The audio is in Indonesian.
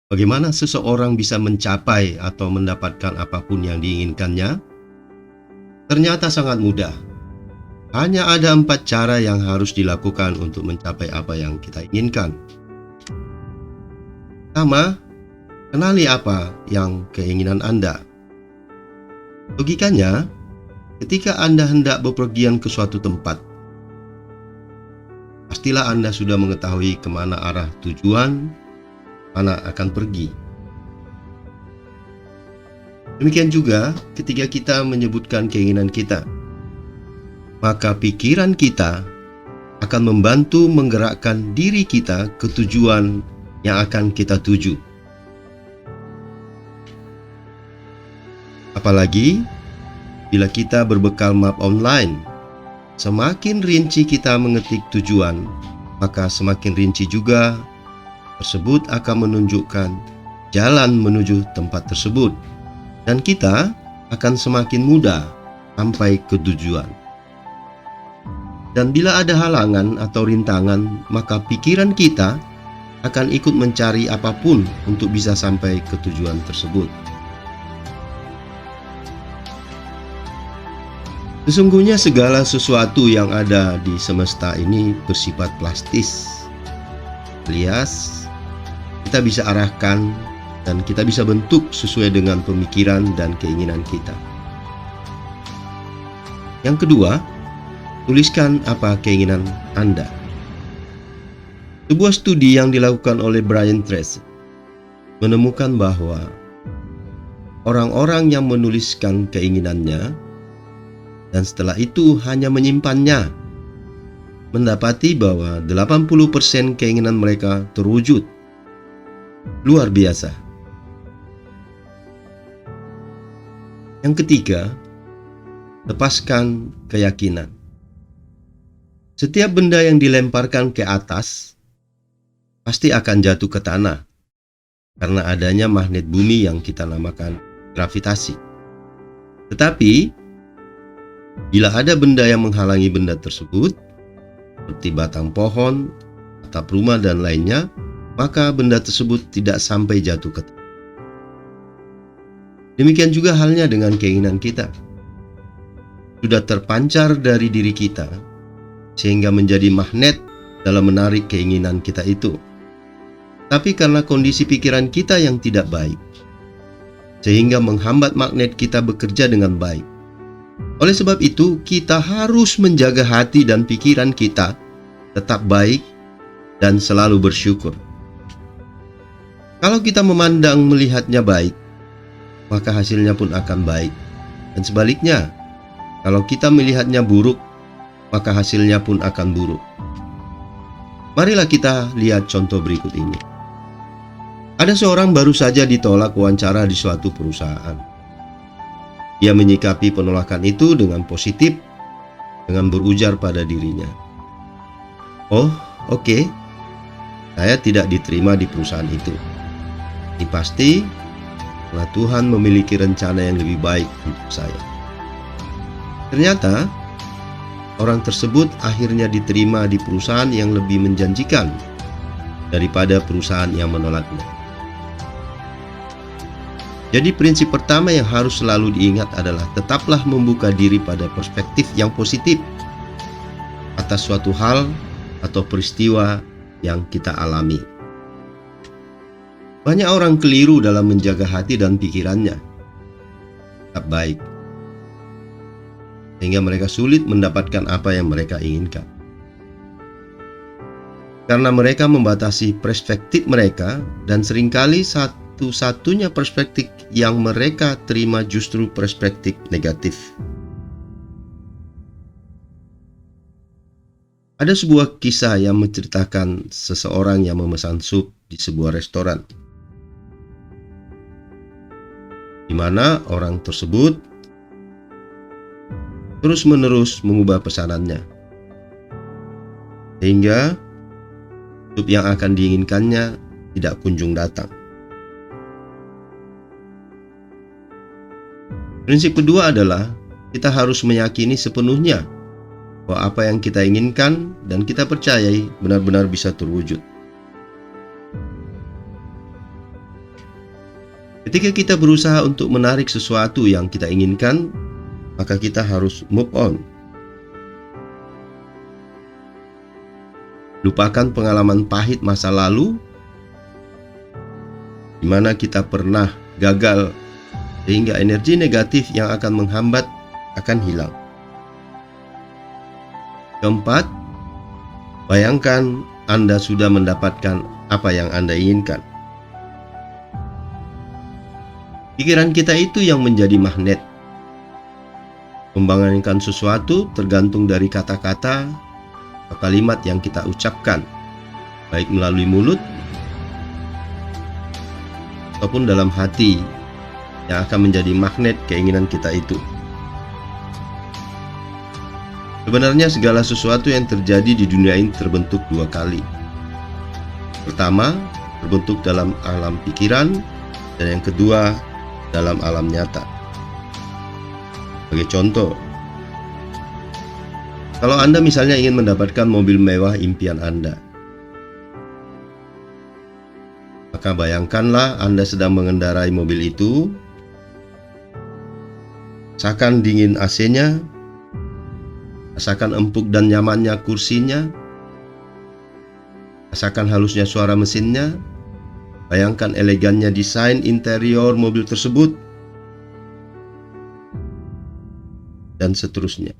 Bagaimana seseorang bisa mencapai atau mendapatkan apapun yang diinginkannya? Ternyata sangat mudah. Hanya ada 4 cara yang harus dilakukan untuk mencapai apa yang kita inginkan. Pertama, kenali apa yang keinginan Anda. Logikanya, ketika Anda hendak bepergian ke suatu tempat, pastilah Anda sudah mengetahui kemana arah tujuan, mana akan pergi. Demikian juga ketika kita menyebutkan keinginan kita, maka pikiran kita akan membantu menggerakkan diri kita ke tujuan yang akan kita tuju. Apalagi bila kita berbekal map online, semakin rinci kita mengetik tujuan, maka semakin rinci juga tersebut akan menunjukkan jalan menuju tempat tersebut, dan kita akan semakin mudah sampai ke tujuan. Dan bila ada halangan atau rintangan, maka pikiran kita akan ikut mencari apapun untuk bisa sampai ke tujuan tersebut. Sesungguhnya segala sesuatu yang ada di semesta ini bersifat plastis, alias kita bisa arahkan dan kita bisa bentuk sesuai dengan pemikiran dan keinginan kita. Yang kedua, tuliskan apa keinginan Anda. Sebuah studi yang dilakukan oleh Brian Tracy menemukan bahwa orang-orang yang menuliskan keinginannya dan setelah itu hanya menyimpannya, mendapati bahwa 80% keinginan mereka terwujud. Luar biasa. Yang ketiga, lepaskan keyakinan. Setiap benda yang dilemparkan ke atas pasti akan jatuh ke tanah karena adanya magnet bumi yang kita namakan gravitasi. Tetapi bila ada benda yang menghalangi benda tersebut, seperti batang pohon, atap rumah dan lainnya, maka benda tersebut tidak sampai jatuh ke tanah. Demikian juga halnya dengan keinginan kita. Sudah terpancar dari diri kita, sehingga menjadi magnet dalam menarik keinginan kita itu. Tapi karena kondisi pikiran kita yang tidak baik, sehingga menghambat magnet kita bekerja dengan baik. Oleh sebab itu, kita harus menjaga hati dan pikiran kita tetap baik dan selalu bersyukur. Kalau kita memandang melihatnya baik, maka hasilnya pun akan baik. Dan sebaliknya, kalau kita melihatnya buruk, maka hasilnya pun akan buruk. Marilah kita lihat contoh berikut ini. Ada seorang baru saja ditolak wawancara di suatu perusahaan. Dia menyikapi penolakan itu dengan positif, dengan berujar pada dirinya, "Oh, oke, saya tidak diterima di perusahaan itu. Ini pasti karena Tuhan memiliki rencana yang lebih baik untuk saya." Ternyata orang tersebut akhirnya diterima di perusahaan yang lebih menjanjikan daripada perusahaan yang menolaknya. Jadi prinsip pertama yang harus selalu diingat adalah tetaplah membuka diri pada perspektif yang positif atas suatu hal atau peristiwa yang kita alami. Banyak orang keliru dalam menjaga hati dan pikirannya tetap baik, sehingga mereka sulit mendapatkan apa yang mereka inginkan. Karena mereka membatasi perspektif mereka, dan seringkali satu-satunya perspektif yang mereka terima justru perspektif negatif. Ada sebuah kisah yang menceritakan seseorang yang memesan sup di sebuah restoran, di mana orang tersebut terus-menerus mengubah pesanannya, sehingga sup yang akan diinginkannya tidak kunjung datang. Prinsip kedua adalah kita harus meyakini sepenuhnya bahwa apa yang kita inginkan dan kita percayai benar-benar bisa terwujud. Ketika kita berusaha untuk menarik sesuatu yang kita inginkan, maka kita harus move on. Lupakan pengalaman pahit masa lalu di mana kita pernah gagal, sehingga energi negatif yang akan menghambat akan hilang. Keempat, bayangkan Anda sudah mendapatkan apa yang Anda inginkan. Pikiran kita itu yang menjadi magnet. Membayangkan sesuatu tergantung dari kata-kata atau kalimat yang kita ucapkan, baik melalui mulut ataupun dalam hati, yang akan menjadi magnet keinginan kita itu. Sebenarnya segala sesuatu yang terjadi di dunia ini terbentuk dua kali. Pertama, terbentuk dalam alam pikiran, dan yang kedua, dalam alam nyata. Sebagai contoh, kalau Anda misalnya ingin mendapatkan mobil mewah impian Anda, maka bayangkanlah Anda sedang mengendarai mobil itu. Rasakan dingin AC-nya, rasakan empuk dan nyamannya kursinya, rasakan halusnya suara mesinnya, bayangkan elegannya desain interior mobil tersebut, dan seterusnya.